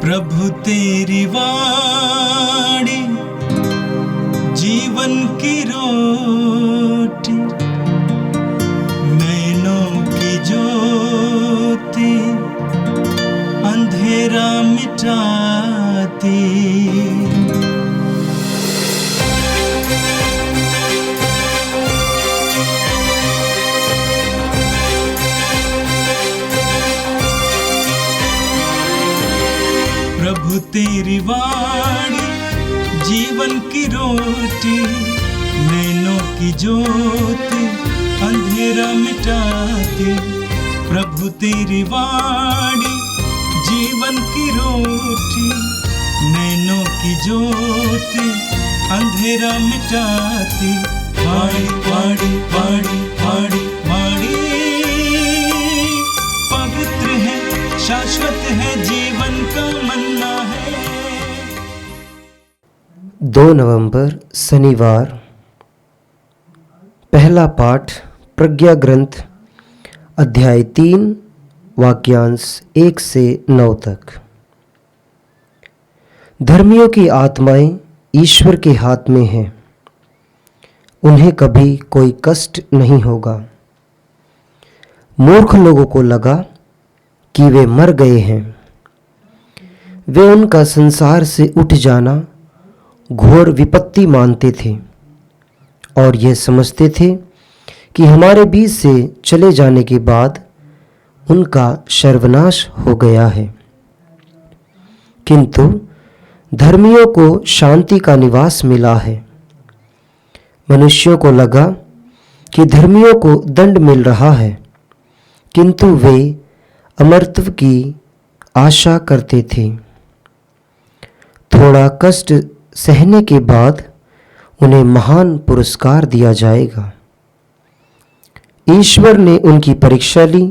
प्रभु तेरी वाणी जीवन की रोटी, नैनों की ज्योति अंधेरा मिटाती। प्रभु तेरी वाणी जीवन की रोटी, नैनों की ज्योति अंधेरा मिटाती। प्रभु तेरी वाणी जीवन की रोटी, नैनों की ज्योति अंधेरा मिटाती। वाणी वाणी वाणी वाणी वाणी पवित्र है, शाश्वत है, जीवन का मन्ना है। 2 नवंबर शनिवार। पहला पाठ प्रज्ञा ग्रंथ अध्याय 3 वाक्यांश 1 से 9 तक। धर्मियों की आत्माएं ईश्वर के हाथ में हैं, उन्हें कभी कोई कष्ट नहीं होगा। मूर्ख लोगों को लगा कि वे मर गए हैं। वे उनका संसार से उठ जाना घोर विपत्ति मानते थे और यह समझते थे कि हमारे बीच से चले जाने के बाद उनका सर्वनाश हो गया है। किंतु धर्मियों को शांति का निवास मिला है। मनुष्यों को लगा कि धर्मियों को दंड मिल रहा है, किंतु वे अमरत्व की आशा करते थे। थोड़ा कष्ट सहने के बाद उन्हें महान पुरस्कार दिया जाएगा। ईश्वर ने उनकी परीक्षा ली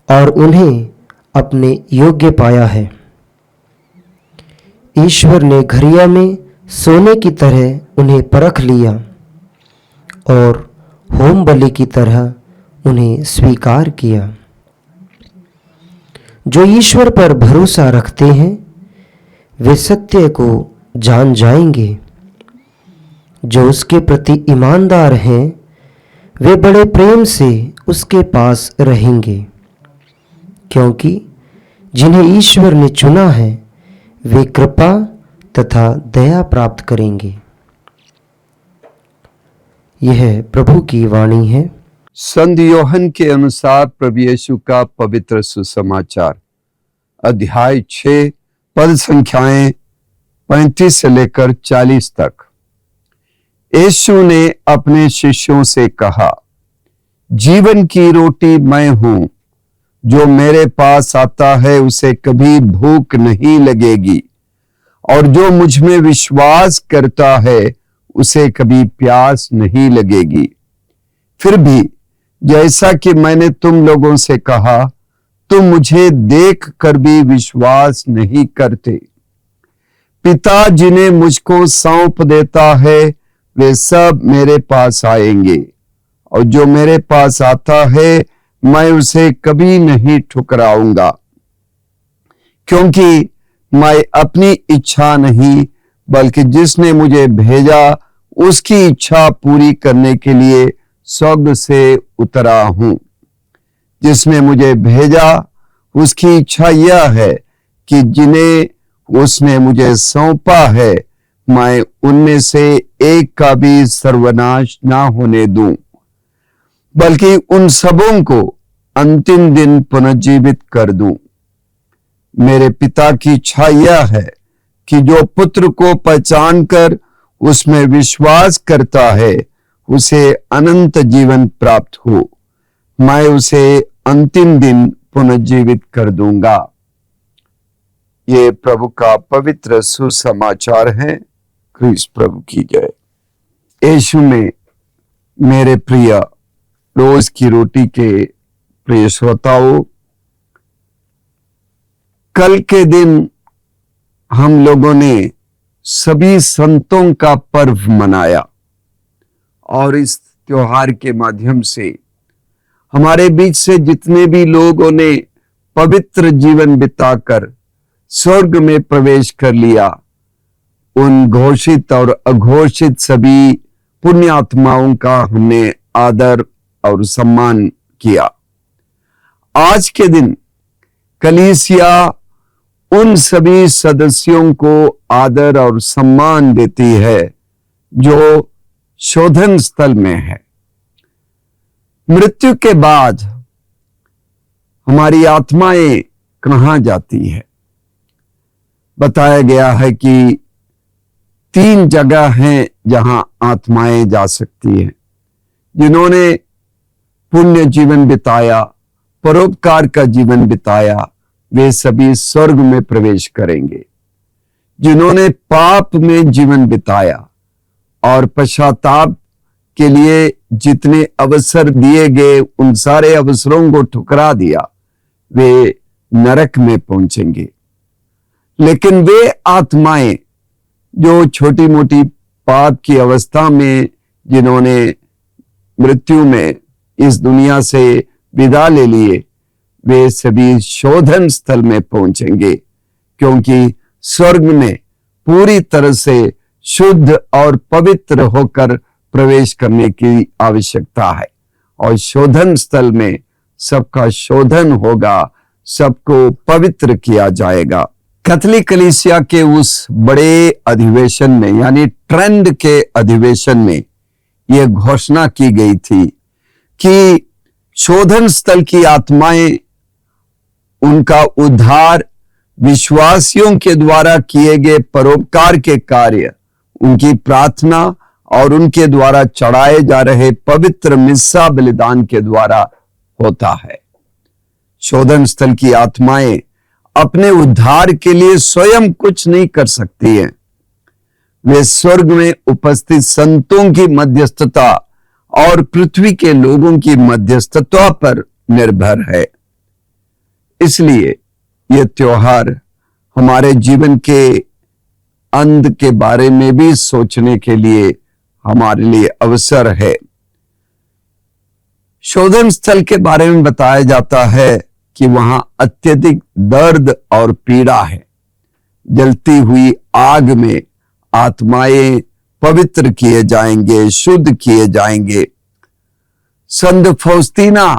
और उन्हें अपने योग्य पाया है। ईश्वर ने घरिया में सोने की तरह उन्हें परख लिया और होम बलि की तरह उन्हें स्वीकार किया। जो ईश्वर पर भरोसा रखते हैं वे सत्य को जान जाएंगे। जो उसके प्रति ईमानदार हैं वे बड़े प्रेम से उसके पास रहेंगे, क्योंकि जिन्हें ईश्वर ने चुना है वे कृपा तथा दया प्राप्त करेंगे। यह प्रभु की वाणी है। संत योहन के अनुसार प्रभु यीशु का पवित्र सुसमाचार, अध्याय 6 पद संख्याएं 35 से लेकर 40 तक। यीशु ने अपने शिष्यों से कहा, जीवन की रोटी मैं हूं। जो मेरे पास आता है उसे कभी भूख नहीं लगेगी, और जो मुझ में विश्वास करता है उसे कभी प्यास नहीं लगेगी। फिर भी जैसा कि मैंने तुम लोगों से कहा, तुम मुझे देख कर भी विश्वास नहीं करते। पिता जिन्हें मुझको सौंप देता है वे सब मेरे पास आएंगे, और जो मेरे पास आता है मैं उसे कभी नहीं ठुकराऊंगा। क्योंकि मैं अपनी इच्छा नहीं बल्कि जिसने मुझे भेजा उसकी इच्छा पूरी करने के लिए स्वर्ग से उतरा हूं। जिसने मुझे भेजा उसकी इच्छा यह है कि जिन्हें उसने मुझे सौंपा है मैं उनमें से एक का भी सर्वनाश ना होने दूं, बल्कि उन सबों को अंतिम दिन पुनर्जीवित कर दूं। मेरे पिता की इच्छा यह है कि जो पुत्र को पहचान कर उसमें विश्वास करता है उसे अनंत जीवन प्राप्त हो। मैं उसे अंतिम दिन पुनर्जीवित कर दूंगा। ये प्रभु का पवित्र सुसमाचार है। क्रिस्त प्रभु की जय। यीशु में मेरे प्रिय रोज की रोटी के प्रिय श्रोताओं, कल के दिन हम लोगों ने सभी संतों का पर्व मनाया और इस त्योहार के माध्यम से हमारे बीच से जितने भी लोगों ने पवित्र जीवन बिताकर स्वर्ग में प्रवेश कर लिया, उन घोषित और अघोषित सभी पुण्य आत्माओं का हमने आदर और सम्मान किया। आज के दिन कलीसिया उन सभी सदस्यों को आदर और सम्मान देती है जो शोधन स्थल में है। मृत्यु के बाद हमारी आत्माएं कहां जाती है? बताया गया है कि 3 जगह हैं जहां आत्माएं जा सकती हैं। जिन्होंने पुण्य जीवन बिताया, परोपकार का जीवन बिताया, वे सभी स्वर्ग में प्रवेश करेंगे। जिन्होंने पाप में जीवन बिताया और पश्चाताप के लिए जितने अवसर दिए गए उन सारे अवसरों को ठुकरा दिया, वे नरक में पहुंचेंगे। लेकिन वे आत्माएं जो छोटी मोटी पाप की अवस्था में जिन्होंने मृत्यु में इस दुनिया से विदा ले लिए, वे सभी शोधन स्थल में पहुंचेंगे, क्योंकि स्वर्ग में पूरी तरह से शुद्ध और पवित्र होकर प्रवेश करने की आवश्यकता है। और शोधन स्थल में सबका शोधन होगा, सबको पवित्र किया जाएगा। कैथोलिक कलीसिया के उस बड़े अधिवेशन में यानी ट्रेंड के अधिवेशन में यह घोषणा की गई थी कि शोधन स्थल की आत्माएं, उनका उद्धार विश्वासियों के द्वारा किए गए परोपकार के कार्य, उनकी प्रार्थना और उनके द्वारा चढ़ाए जा रहे पवित्र मिस्सा बलिदान के द्वारा होता है। शोधन स्थल की आत्माएं अपने उद्धार के लिए स्वयं कुछ नहीं कर सकती हैं। वे स्वर्ग में उपस्थित संतों की मध्यस्थता और पृथ्वी के लोगों की मध्यस्थता पर निर्भर है। इसलिए यह त्योहार हमारे जीवन के अंत के बारे में भी सोचने के लिए हमारे लिए अवसर है। शोधन स्थल के बारे में बताया जाता है कि वहां अत्यधिक दर्द और पीड़ा है। जलती हुई आग में आत्माएं पवित्र किए जाएंगे, शुद्ध किए जाएंगे। संत फौस्तीना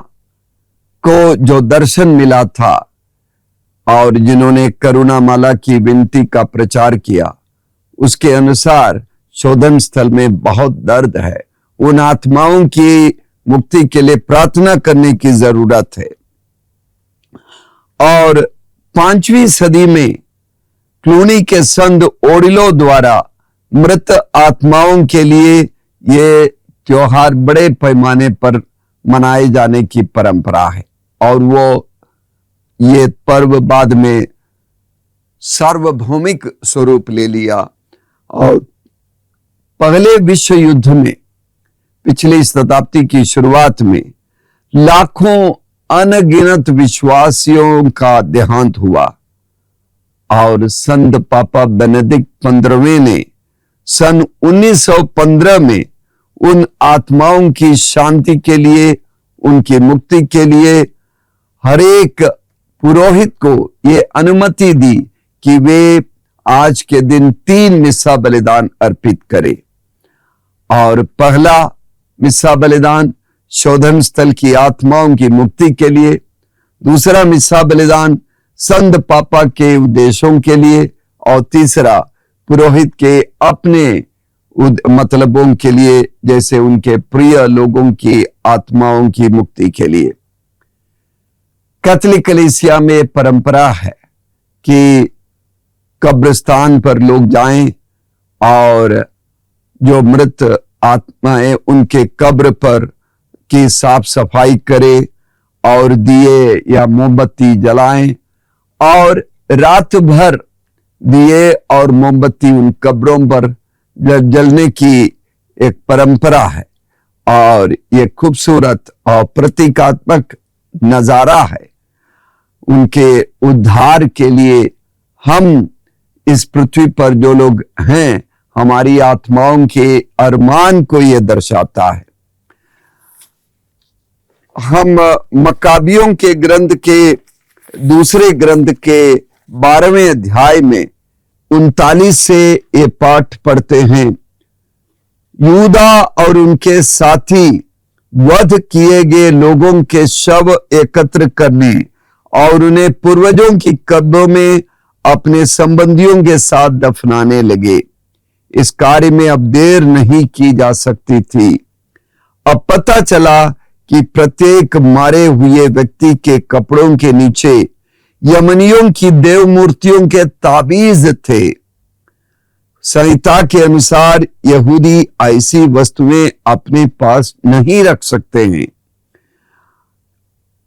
को जो दर्शन मिला था और जिन्होंने करुणामाला की विनती का प्रचार किया, उसके अनुसार शोधन स्थल में बहुत दर्द है। उन आत्माओं की मुक्ति के लिए प्रार्थना करने की जरूरत है। और 5वीं सदी में क्लूनी के संत ओडिलो द्वारा मृत आत्माओं के लिए ये त्योहार बड़े पैमाने पर मनाए जाने की परंपरा है। और वो ये पर्व बाद में सार्वभौमिक स्वरूप ले लिया। और पहले विश्व युद्ध में पिछली शताब्दी की शुरुआत में लाखों अनगिनत विश्वासियों का देहांत हुआ और संत पापा बेनेडिक्ट 15वें ने सन 1915 में उन आत्माओं की शांति के लिए, उनकी मुक्ति के लिए हर एक पुरोहित को ये अनुमति दी कि वे आज के दिन 3 मिस्सा बलिदान अर्पित करें। और पहला मिस्सा बलिदान शोधन स्थल की आत्माओं की मुक्ति के लिए, दूसरा मिस्सा बलिदान संत पापा के उद्देश्यों के लिए, और तीसरा पुरोहित के अपने मतलबों के लिए, जैसे उनके प्रिय लोगों की आत्माओं की मुक्ति के लिए। कैथोलिक कलीसिया में परंपरा है कि कब्रिस्तान पर लोग जाएं और जो मृत आत्माएं उनके कब्र पर की साफ सफाई करें और दिए या मोमबत्ती जलाएं और रात भर दिए और मोमबत्ती उन कब्रों पर जलने की एक परंपरा है। और ये खूबसूरत और प्रतीकात्मक नजारा है। उनके उद्धार के लिए हम इस पृथ्वी पर जो लोग हैं, हमारी आत्माओं के अरमान को यह दर्शाता है। हम मकाबियों के ग्रंथ के दूसरे ग्रंथ के 12वें अध्याय में 39 से ये पाठ पढ़ते हैं। यूदा और उनके साथी वध किए गए लोगों के शव एकत्र करने और उन्हें पूर्वजों की कब्रों में अपने संबंधियों के साथ दफनाने लगे। इस कार्य में अब देर नहीं की जा सकती थी। अब पता चला कि प्रत्येक मारे हुए व्यक्ति के कपड़ों के नीचे यमनियों की देव मूर्तियों के ताबीज थे। संहिता के अनुसार यहूदी ऐसी वस्तुएं अपने पास नहीं रख सकते हैं।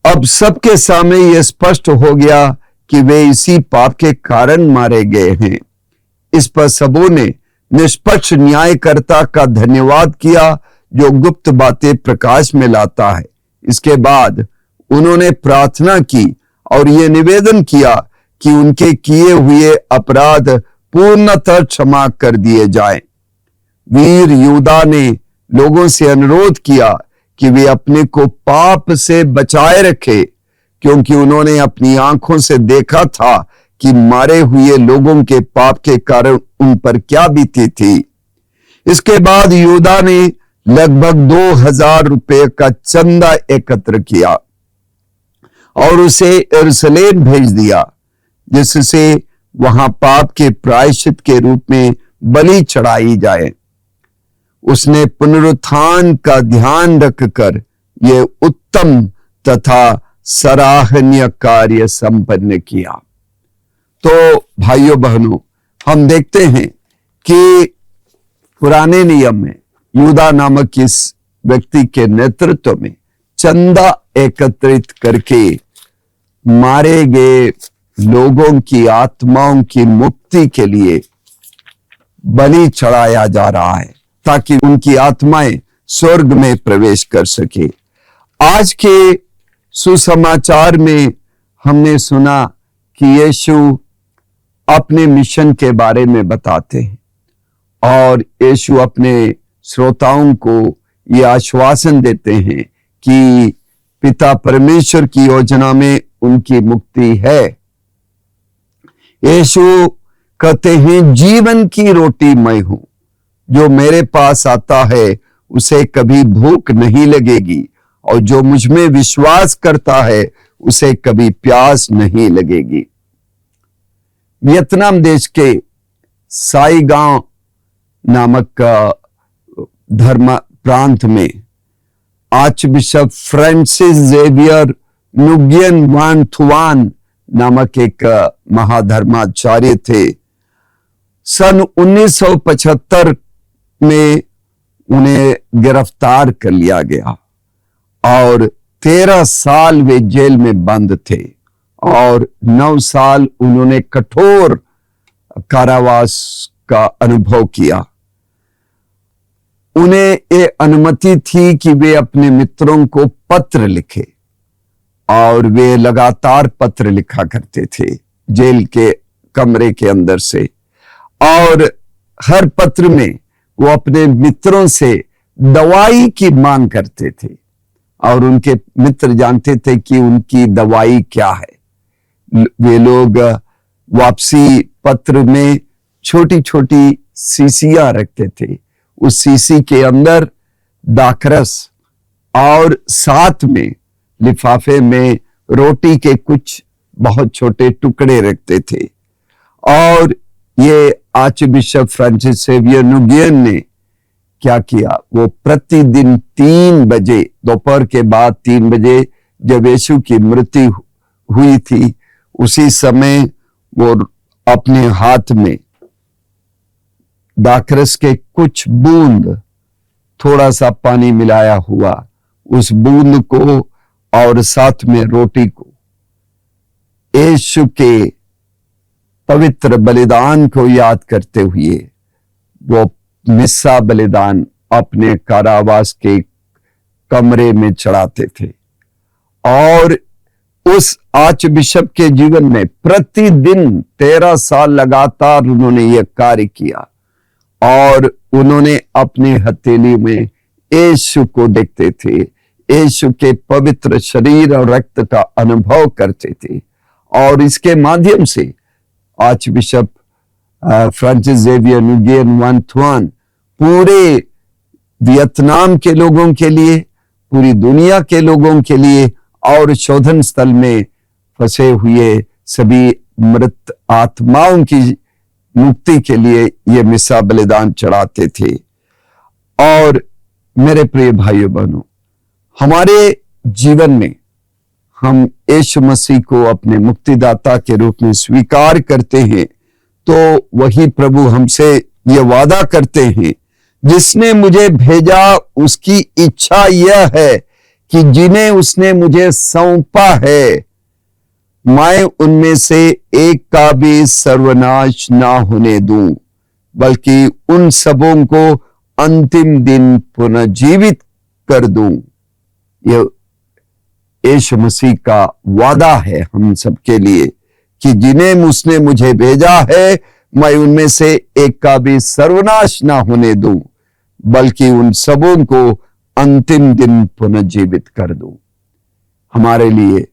अब सबके सामने यह स्पष्ट हो गया कि वे इसी पाप के कारण मारे गए हैं। इस पर सबों ने निष्पक्ष न्यायकर्ता का धन्यवाद किया जो गुप्त बातें प्रकाश में लाता है। इसके बाद उन्होंने प्रार्थना की और यह निवेदन किया कि उनके किए हुए अपराध पूर्णतः क्षमा कर दिए जाएं। वीर यूदा ने लोगों से अनुरोध किया कि वे अपने को पाप से बचाए रखे, क्योंकि उन्होंने अपनी आंखों से देखा था कि मारे हुए लोगों के पाप के कारण उन पर क्या बीती थी। इसके बाद यूदा ने लगभग 2000 रुपए का चंदा एकत्र किया और उसे यरूशलेम भेज दिया, जिससे वहां पाप के प्रायश्चित के रूप में बलि चढ़ाई जाए। उसने पुनरुत्थान का ध्यान रखकर यह उत्तम तथा सराहनीय कार्य संपन्न किया। तो भाइयों बहनों, हम देखते हैं कि पुराने नियम में यूदा नामक इस व्यक्ति के नेतृत्व में चंदा एकत्रित करके मारे गए लोगों की आत्माओं की मुक्ति के लिए बलि चढ़ाया जा रहा है, ताकि उनकी आत्माएं स्वर्ग में प्रवेश कर सके। आज के सुसमाचार में हमने सुना कि यीशु अपने मिशन के बारे में बताते हैं और यीशु अपने श्रोताओं को यह आश्वासन देते हैं कि पिता परमेश्वर की योजना में उनकी मुक्ति है। यीशु कहते हैं, जीवन की रोटी मैं हूं, जो मेरे पास आता है उसे कभी भूख नहीं लगेगी और जो मुझ में विश्वास करता है उसे कभी प्यास नहीं लगेगी। वियतनाम देश के साइगांव नामक धर्म प्रांत में आर्च बिशप फ्रांसिस जेवियर नुगियन वान थुआन नामक एक महाधर्माचार्य थे। सन 1975 में उन्हें गिरफ्तार कर लिया गया और 13 साल वे जेल में बंद थे और 9 साल उन्होंने कठोर कारावास का अनुभव किया। उन्हें ये अनुमति थी कि वे अपने मित्रों को पत्र लिखे और वे लगातार पत्र लिखा करते थे जेल के कमरे के अंदर से, और हर पत्र में वो अपने मित्रों से दवाई की मांग करते थे और उनके मित्र जानते थे कि उनकी दवाई क्या है। वे लोग वापसी पत्र में छोटी छोटी शीशियां रखते थे, उस शीशी के अंदर दाखरस और साथ में लिफाफे में रोटी के कुछ बहुत छोटे टुकड़े रखते थे। और ये आर्च बिशप फ्रांसिस जेवियर नुगियन ने क्या किया, वो प्रतिदिन 3 बजे, दोपहर के बाद 3 बजे जब यीशु की मृत्यु हुई थी, उसी समय वो अपने हाथ में दाखरस के कुछ बूंद, थोड़ा सा पानी मिलाया हुआ, उस बूंद को और साथ में रोटी को यीशु के पवित्र बलिदान को याद करते हुए वो मिस्सा बलिदान अपने कारावास के कमरे में चढ़ाते थे। और उस आर्च बिशप के जीवन में प्रतिदिन 13 साल लगातार उन्होंने यह कार्य किया और उन्होंने अपने हथेली में यीशु को देखते थे, यीशु के पवित्र शरीर और रक्त का अनुभव करते थे और इसके माध्यम से आर्च बिशप फ्रांसिस जेवियर नुगियन वान थुआन पूरे वियतनाम के लोगों के लिए, पूरी दुनिया के लोगों के लिए और शोधन स्थल में फंसे हुए सभी मृत आत्माओं की मुक्ति के लिए ये मिसा बलिदान चढ़ाते थे। और मेरे प्रिय भाइयों बहनों, हमारे जीवन में हम यीशु मसीह को अपने मुक्तिदाता के रूप में स्वीकार करते हैं तो वही प्रभु हमसे ये वादा करते हैं, जिसने मुझे भेजा उसकी इच्छा यह है कि जिन्हें उसने मुझे सौंपा है मैं उनमें से एक का भी सर्वनाश ना होने दूं, बल्कि उन सबों को अंतिम दिन पुनर्जीवित कर दूं। यह यीशु मसीह का वादा है हम सबके लिए कि जिन्हें उसने मुझे भेजा है मैं उनमें से एक का भी सर्वनाश ना होने दूं, बल्कि उन सबों को अंतिम दिन पुनर्जीवित कर दूं। हमारे लिए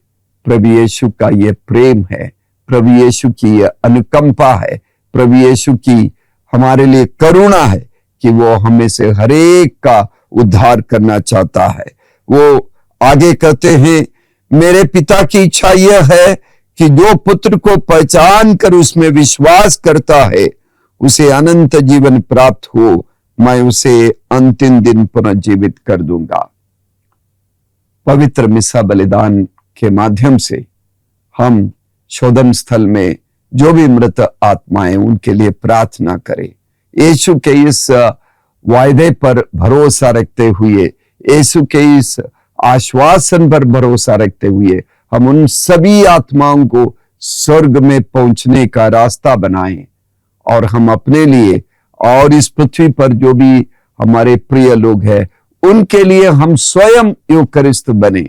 प्रभु यीशु का यह प्रेम है, प्रभु यीशु की यह अनुकंपा है, प्रभु यीशु की हमारे लिए करुणा है कि वो हमें से हर एक का उद्धार करना चाहता है। वो आगे कहते हैं, मेरे पिता की इच्छा यह है कि जो पुत्र को पहचान कर उसमें विश्वास करता है उसे अनंत जीवन प्राप्त हो, मैं उसे अंतिम दिन पुनर्जीवित कर दूंगा। पवित्र मिसा बलिदान के माध्यम से हम शोधन स्थल में जो भी मृत आत्माएं उनके लिए प्रार्थना करें। यीशु के इस वायदे पर भरोसा रखते हुए, यीशु के इस आश्वासन पर भरोसा रखते हुए हम उन सभी आत्माओं को स्वर्ग में पहुंचने का रास्ता बनाएं और हम अपने लिए और इस पृथ्वी पर जो भी हमारे प्रिय लोग हैं उनके लिए हम स्वयं यूकरिस्त बने।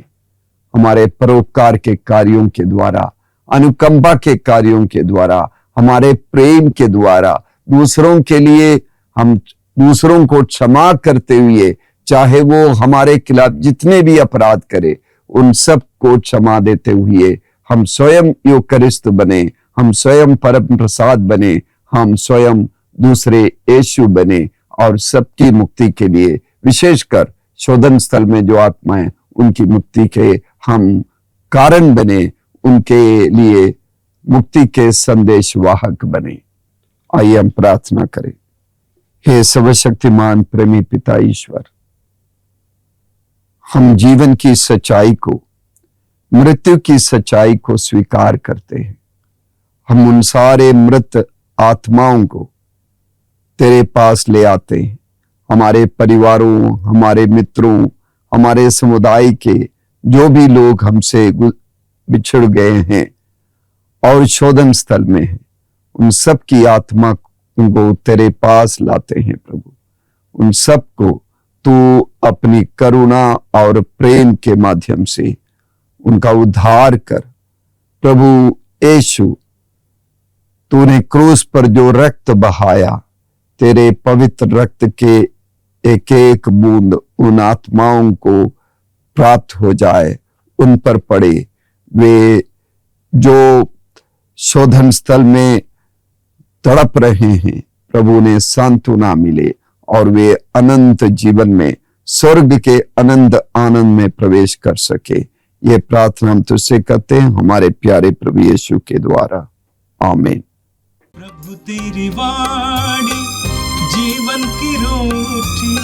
हमारे परोपकार के कार्यों के द्वारा, अनुकंपा के कार्यों के द्वारा, हमारे प्रेम के द्वारा दूसरों के लिए हम दूसरों को क्षमा करते हुए, चाहे वो हमारे खिलाफ जितने भी अपराध करे उन सब को क्षमा देते हुए हम स्वयं यूकरिस्त बने, हम स्वयं परम प्रसाद बने, हम स्वयं दूसरे यीशु बने और सबकी मुक्ति के लिए, विशेषकर शोधन स्थल में जो आत्माएं उनकी मुक्ति के हम कारण बने, उनके लिए मुक्ति के संदेश वाहक बने। आइए हम प्रार्थना करें। हे सर्वशक्तिमान प्रेमी पिता ईश्वर, हम जीवन की सच्चाई को, मृत्यु की सच्चाई को स्वीकार करते हैं। हम उन सारे मृत आत्माओं को तेरे पास ले आते हैं। हमारे परिवारों, हमारे मित्रों, हमारे समुदाय के जो भी लोग हमसे बिछड़ गए हैं और शोधन स्थल में हैं, उन सब की आत्मा को तेरे पास लाते हैं प्रभु। उन सब को तू अपनी करुणा और प्रेम के माध्यम से उनका उद्धार कर। प्रभु यीशु, तूने क्रूस पर जो रक्त बहाया, तेरे पवित्र रक्त के एक एक बूंद उन आत्माओं को प्राप्त हो जाए, उन पर पड़े। वे जो शोधन स्थल में तड़प रहे हैं, प्रभु ने सांत्वना मिले और वे अनंत जीवन में, स्वर्ग के अनंत आनंद में प्रवेश कर सके। ये प्रार्थना हम तुझसे करते हैं हमारे प्यारे प्रभु यीशु के द्वारा, आमीन। प्रभु तेरी वाणी जीवन की रोटी,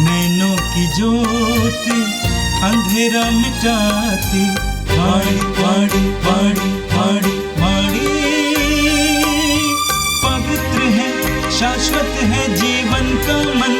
नैनों की ज्योति अंधेरा मिटाती। वाणी वाणी वाणी वाणी वाणी पवित्र है, शाश्वत है जीवन का मन।